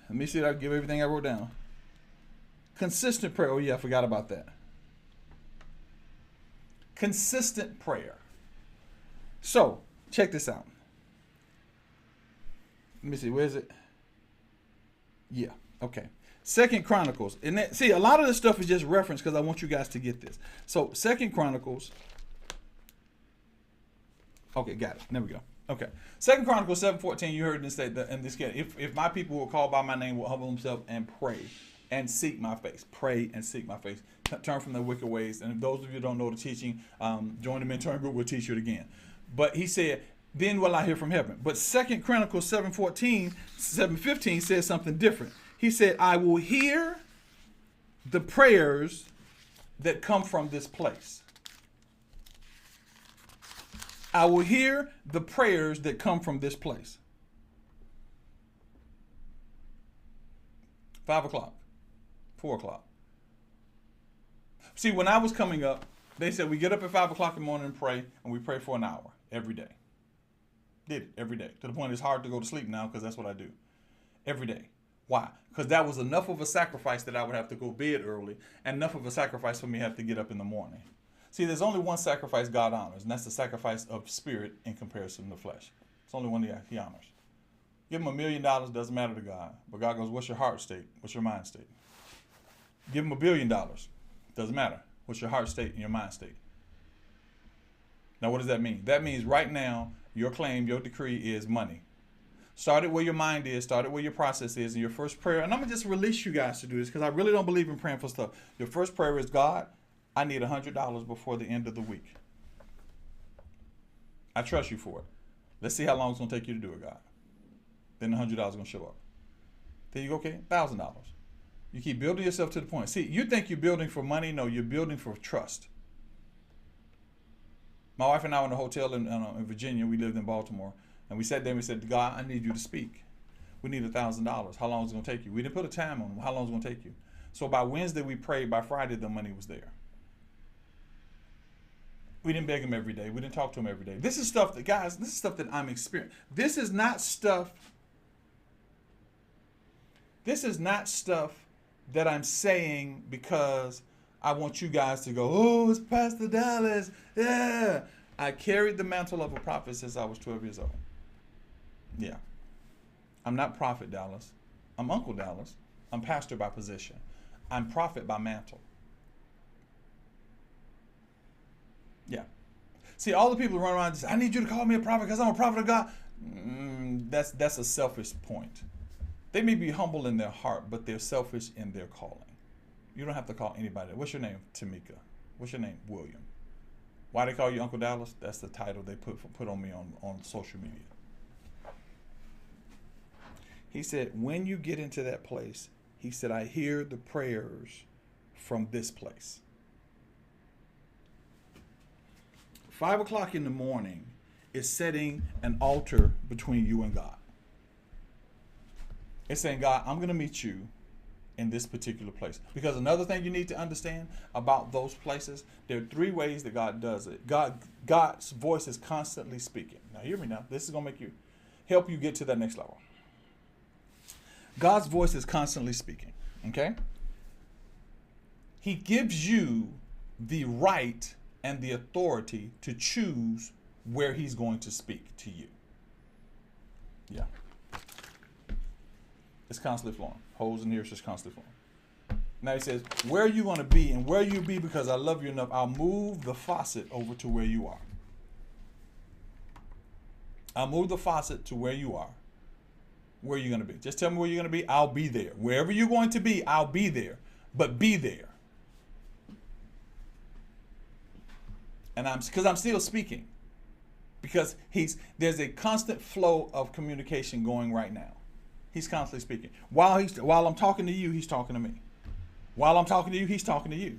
Let me see if I can give everything I wrote down. Consistent prayer. Oh yeah, I forgot about that. Consistent prayer. So, check this out. Let me see, where is it? Yeah, okay. 2 Chronicles. And see, a lot of this stuff is just reference because I want you guys to get this. So, 2 Chronicles. Okay, got it. There we go. Okay. 2 Chronicles 7:14, you heard this say that in this case, if my people will call by my name, will humble themselves and pray and seek my face. Pray and seek my face. Turn from their wicked ways. And if those of you who don't know the teaching, join the mentoring group, we'll teach you it again. But he said, then will I hear from heaven. But 2 Chronicles 7:15 says something different. He said, I will hear the prayers that come from this place. I will hear the prayers that come from this place. 5 o'clock, 4 o'clock. See, when I was coming up, they said we get up at 5 o'clock in the morning and pray, and we pray for an hour every day. Did it every day. To the point it's hard to go to sleep now because that's what I do. Every day. Why? Because that was enough of a sacrifice that I would have to go to bed early, and enough of a sacrifice for me to have to get up in the morning. See, there's only one sacrifice God honors, and that's the sacrifice of spirit in comparison to flesh. It's only one he honors. Give him $1 million, doesn't matter to God. But God goes, what's your heart state? What's your mind state? Give him $1 billion. Doesn't matter. What's your heart state and your mind state? Now, what does that mean? That means right now, your claim, your decree is money. Start it where your mind is. Start it where your process is. And your first prayer, and I'm going to just release you guys to do this because I really don't believe in praying for stuff. Your first prayer is, God, I need $100 before the end of the week. I trust you for it. Let's see how long it's going to take you to do it, God. Then the $100 is going to show up. Then you go, okay, $1,000. You keep building yourself to the point. See, you think you're building for money. No, you're building for trust. My wife and I were in a hotel in Virginia. We lived in Baltimore. And we sat there and we said, God, I need you to speak. We need $1,000. How long is it going to take you? We didn't put a time on how long it's going to take you. So by Wednesday, we prayed. By Friday, the money was there. We didn't beg him every day. We didn't talk to him every day. This is stuff that, guys, this is stuff that I'm experiencing. This is not stuff that I'm saying because I want you guys to go, oh, it's Pastor Dallas. Yeah. I carried the mantle of a prophet since I was 12 years old. Yeah. I'm not Prophet Dallas. I'm Uncle Dallas. I'm pastor by position. I'm prophet by mantle. Yeah. See, all the people who run around and say, I need you to call me a prophet because I'm a prophet of God. That's a selfish point. They may be humble in their heart, but they're selfish in their calling. You don't have to call anybody. What's your name? Tamika. What's your name? William. Why they call you Uncle Dallas? That's the title they put on me on social media. He said, when you get into that place, he said, I hear the prayers from this place. 5 o'clock in the morning is setting an altar between you and God. It's saying, God, I'm going to meet you in this particular place. Because another thing you need to understand about those places, there are 3 ways that God does it. God's voice is constantly speaking. Now hear me now. This is going to help you get to that next level. God's voice is constantly speaking. Okay? He gives you the right and the authority to choose where he's going to speak to you. Yeah. It's constantly flowing. Holes in here, it's just constantly flowing. Now he says, where are you going to be? And where you be, because I love you enough, I'll move the faucet over to where you are. I'll move the faucet to where you are. Where are you going to be? Just tell me where you're going to be. I'll be there. Wherever you're going to be, I'll be there. But be there. And I'm still speaking. Because there's a constant flow of communication going right now. He's constantly speaking. While I'm talking to you, he's talking to me. While I'm talking to you, he's talking to you.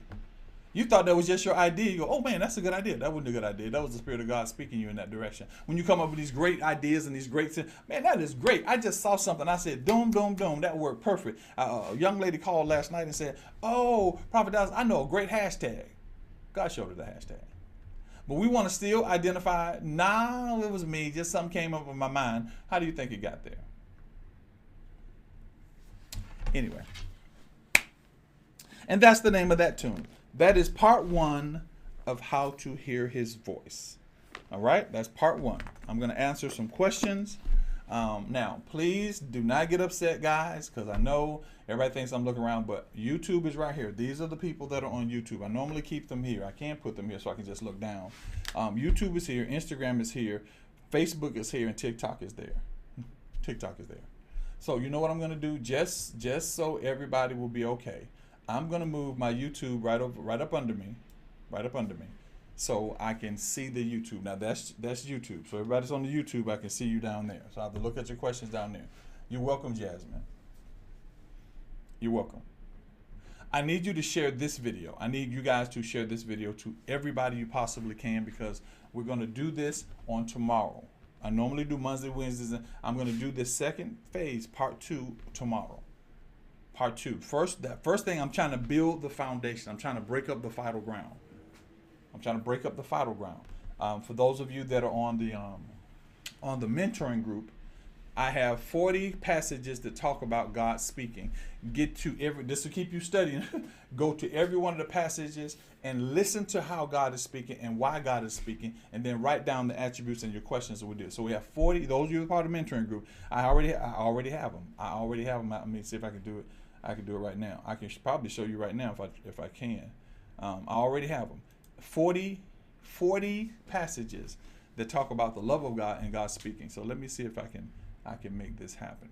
You thought that was just your idea. You go, oh man, that's a good idea. That wasn't a good idea. That was the Spirit of God speaking you in that direction. When you come up with these great ideas and these great things, man, that is great. I just saw something. I said, doom, doom, doom. That worked perfect. A young lady called last night and said, oh, Prophet Dallas, I know a great hashtag. God showed her the hashtag. But we want to still identify, nah, it was me. Just something came up in my mind. How do you think it got there? Anyway. And that's the name of that tune. That is part 1 of how to hear his voice. All right, that's part 1. I'm going to answer some questions. Now, please do not get upset, guys, because I know everybody thinks I'm looking around, but YouTube is right here. These are the people that are on YouTube. I normally keep them here. I can't put them here so I can just look down. YouTube is here. Instagram is here. Facebook is here, and TikTok is there. TikTok is there. So you know what I'm going to do? Just so everybody will be okay. I'm going to move my YouTube right up under me, so I can see the YouTube. Now that's YouTube. So everybody's on the YouTube, I can see you down there. So I have to look at your questions down there. You're welcome, Jasmine. You're welcome. I need you to share this video. I need you guys to share this video to everybody you possibly can, because we're going to do this on tomorrow. I normally do Monday, Wednesdays, and I'm going to do this second phase, part 2, tomorrow. Part 2. First thing, I'm trying to build the foundation. I'm trying to break up the vital ground. For those of you that are on the mentoring group, I have 40 passages that talk about God speaking. This will keep you studying. Go to every one of the passages and listen to how God is speaking and why God is speaking, and then write down the attributes and your questions that we do. So we have 40. Those of you who are part of the mentoring group, I already have them. Let me see if I can do it. I can do it right now. I can probably show you right now if I can. I already have them. 40 passages that talk about the love of God and God speaking. So let me see if I can make this happen.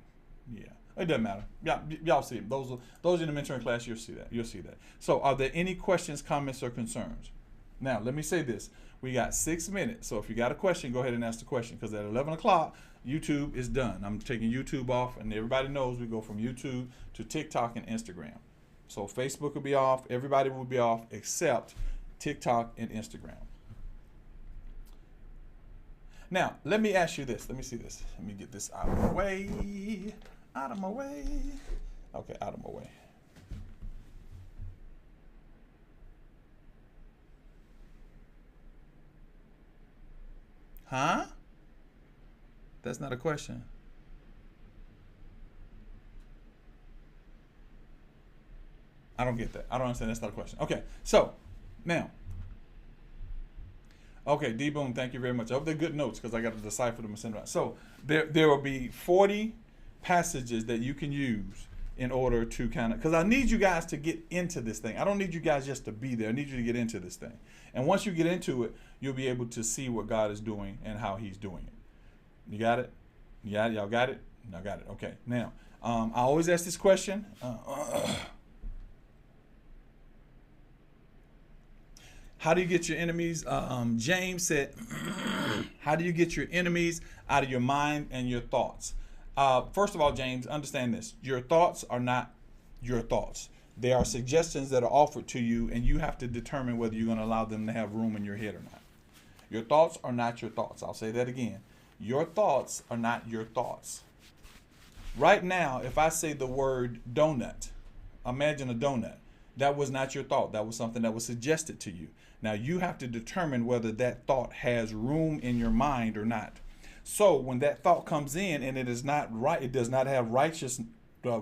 Yeah, it doesn't matter. Yeah, y'all see it. Those in the mentoring class, you'll see that. You'll see that. So, are there any questions, comments, or concerns? Now, let me say this: we got 6 minutes. So, if you got a question, go ahead and ask the question. Because at 11 o'clock, YouTube is done. I'm taking YouTube off, and everybody knows we go from YouTube to TikTok and Instagram. So, Facebook will be off. Everybody will be off except TikTok and Instagram. Now, let me ask you this. Let me see this. Let me get this out of my way. Out of my way. Okay, out of my way. Huh? That's not a question. I don't get that. I don't understand. That's not a question. Okay, so now. Okay, D Boom, thank you very much. I hope they're good notes because I got to decipher them and send them out. So there will be 40 passages that you can use in order to kind of, because I need you guys to get into this thing. I don't need you guys just to be there. I need you to get into this thing. And once you get into it, you'll be able to see what God is doing and how he's doing it. You got it? You got it? Y'all got it? Y'all got it. Okay. Now, I always ask this question. How do you get your enemies? James said, how do you get your enemies out of your mind and your thoughts? First of all, James, understand this. Your thoughts are not your thoughts. They are suggestions that are offered to you, and you have to determine whether you're going to allow them to have room in your head or not. Your thoughts are not your thoughts. I'll say that again. Your thoughts are not your thoughts. Right now, if I say the word donut, imagine a donut. That was not your thought. That was something that was suggested to you. Now you have to determine whether that thought has room in your mind or not. So when that thought comes in and it is not right, it does not have the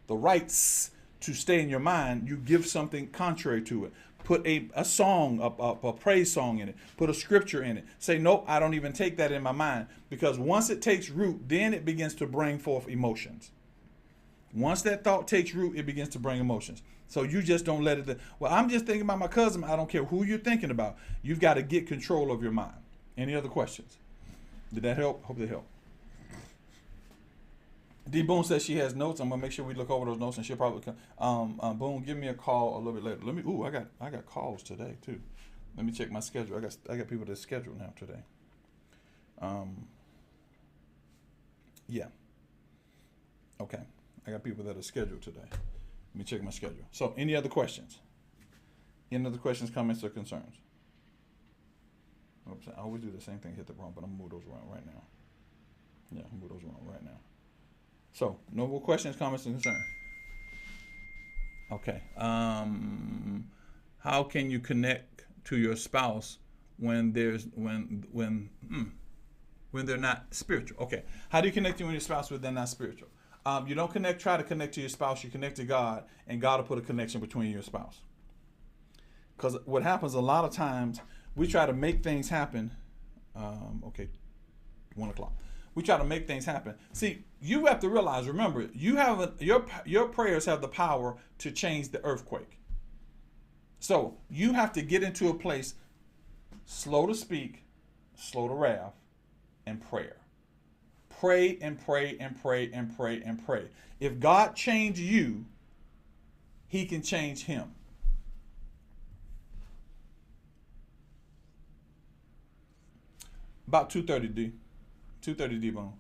rights to stay in your mind, you give something contrary to it. Put a song, a praise song in it. Put a scripture in it. Say, nope, I don't even take that in my mind. Because once it takes root, then it begins to bring forth emotions. Once that thought takes root, it begins to bring emotions. So you just don't let it. Well, I'm just thinking about my cousin. I don't care who you're thinking about. You've got to get control of your mind. Any other questions? Did that help? Hope they help. D Boone says she has notes. I'm gonna make sure we look over those notes, and she'll probably come. Boone, give me a call a little bit later. Let me. Ooh, I got calls today too. Let me check my schedule. I got people that's scheduled now today. Yeah. Okay. I got people that are scheduled today. Let me check my schedule. So, any other questions? Any other questions, comments, or concerns? Oops, I always do the same thing, hit the wrong, but I'm gonna move those around right now. Yeah, I'm gonna move those around right now. So, no more questions, comments, and concerns. Okay. How can you connect to your spouse when they're not spiritual? Okay. How do you connect to your spouse when they're not spiritual? You don't try to connect to your spouse. You connect to God, and God will put a connection between you and your spouse. Because what happens a lot of times, we try to make things happen. Okay, 1 o'clock. We try to make things happen. See, you have to realize, remember, your prayers have the power to change the earthquake. So you have to get into a place, slow to speak, slow to wrath, and prayer. Pray and pray and pray and pray and pray. If God changed you, he can change him. About 2:30 D. 2:30 D Bone.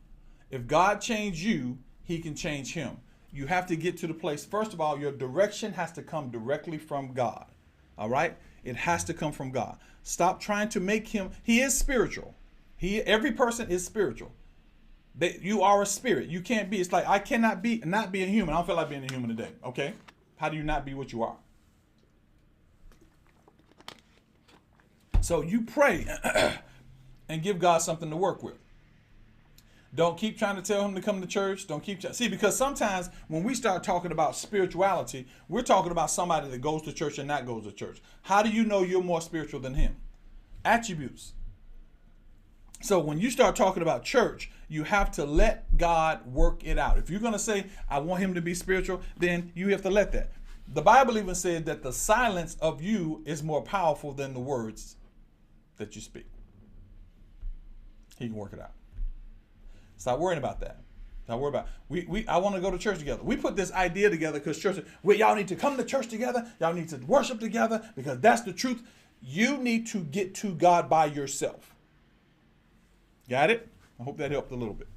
If God changed you, he can change him. You have to get to the place. First of all, your direction has to come directly from God. All right? It has to come from God. Stop trying to make him. He is spiritual. Every person is spiritual. You are a spirit. You can't be. It's like I cannot not be a human. I don't feel like being a human today. Okay? How do you not be what you are? So you pray and give God something to work with. Don't keep trying to tell him to come to church. See, because sometimes when we start talking about spirituality, we're talking about somebody that goes to church and not goes to church. How do you know you're more spiritual than him? Attributes. So when you start talking about church, you have to let God work it out. If you're going to say, I want him to be spiritual, then you have to let that. The Bible even said that the silence of you is more powerful than the words that you speak. He can work it out. Stop worrying about that. Don't worry about it. I want to go to church together. We put this idea together because church, y'all need to come to church together. Y'all need to worship together because that's the truth. You need to get to God by yourself. Got it? I hope that helped a little bit.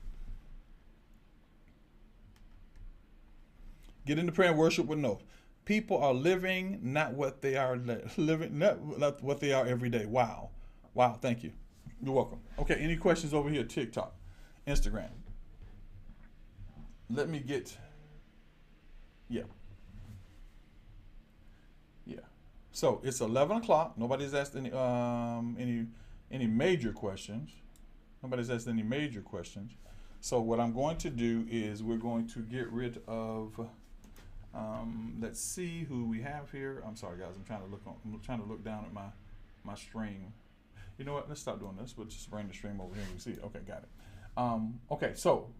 Get into prayer and worship with no. People are living not what they are living, not what they are every day. Wow. Wow. Thank you. You're welcome. Okay. Any questions over here? TikTok, Instagram. Let me get. Yeah. So it's 11 o'clock. Nobody's asked any major questions. Nobody's asked any major questions. So what I'm going to do is we're going to get rid of. Let's see who we have here. I'm sorry, guys. I'm trying to look down at my stream. You know what? Let's stop doing this. We'll just bring the stream over here and we see it. Okay, got it. Okay, so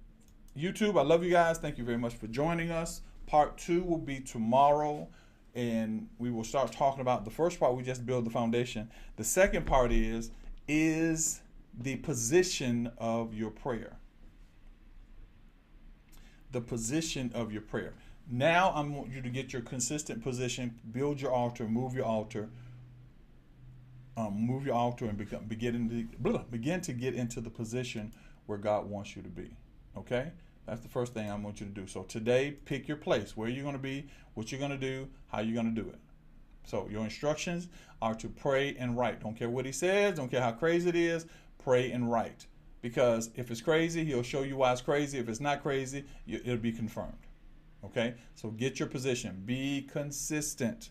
YouTube, I love you guys. Thank you very much for joining us. Part 2 will be tomorrow, and we will start talking about the first part. We just build the foundation. The second part is the position of your prayer. The position of your prayer. Now I want you to get your consistent position, build your altar, move your altar, and begin to get into the position where God wants you to be. Okay? That's the first thing I want you to do. So today, pick your place, where you're going to be, what you're going to do, how you're going to do it. So your instructions are to pray and write. Don't care what he says, don't care how crazy it is, pray and write. Because if it's crazy, he'll show you why it's crazy. If it's not crazy, it'll be confirmed. Okay? So get your position. Be consistent.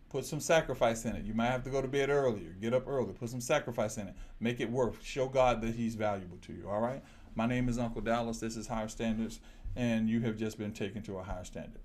Put some sacrifice in it. You might have to go to bed earlier. Get up early. Put some sacrifice in it. Make it work. Show God that he's valuable to you. All right? My name is Uncle Dallas. This is Higher Standards, and you have just been taken to a higher standard.